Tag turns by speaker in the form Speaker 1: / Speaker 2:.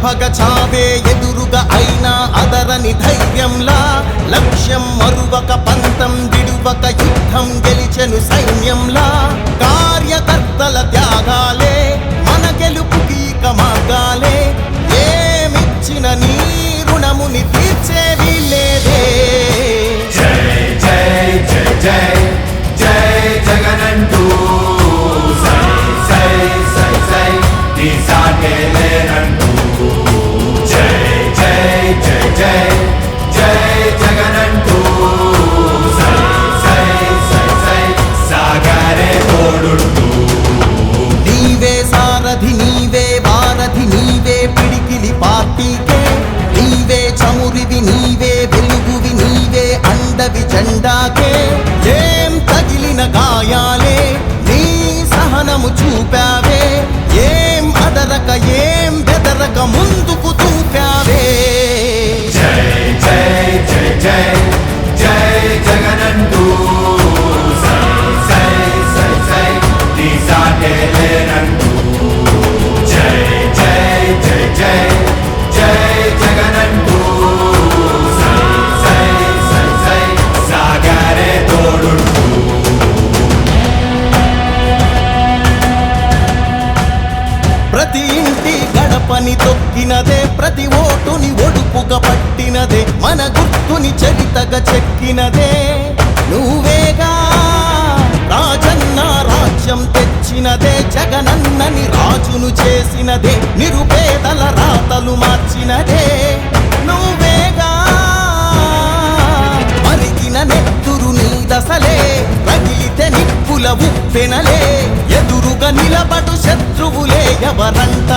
Speaker 1: భగ చావే ఎదురుగా అయినా అదరని ధైర్యంలా లక్ష్యం మరువక పంతం విడువక యుద్ధం గెలిచెను సైన్యంలా కార్యకర్తల త్యాగాలే మన గెలుపుకి మార్గాలే ఏమిచ్చిన నీ రుణముని తీర్చేవి లేదే
Speaker 2: జై జై జై జై జై జగనంటూ సై సై సై సై నీ సాటే లేనంటూ జై జై జై జై జై జగనంటూ సై సై సై సై సాగరే తోడుంటూ
Speaker 1: నీవే సారథి నీవే వారధి నీవే పిడికిలి పార్టీకే నీవే చమురివి నీవే వెలుగువి నీవే అండవి జెండాకే ఏం తగిలిన గాయాలే నీ సహనము చూపావే ఏం అదరక ఏం బెదరక ముందుకు దూకావే
Speaker 2: జై జై జై జై జై జగనంటూ సై సై సై సై నీ సాటే లేనంటూ జై జై జై జై జై జగనంటూ సై సై సై సై సాగరే తోడుంటూ
Speaker 1: ప్రతి ఇంటి గడపని తొక్కినదే ప్రతి ఓటుని ఒడుపుగా పట్టినదే మన గుర్తుని చరితగా చెక్కినదే నువ్వేగా రాజన్న రాజ్యం తెచ్చినదే జగనన్నని రాజును చేసినదే నిరుపేదల రాతలు మార్చినదే నువ్వేగా మరిగిన నెత్తురు నీ దశలే రగిలితే నిప్పుల ఉప్పెనలే ఎదురుగా నిలబడు శత్రువులే ఎవరంట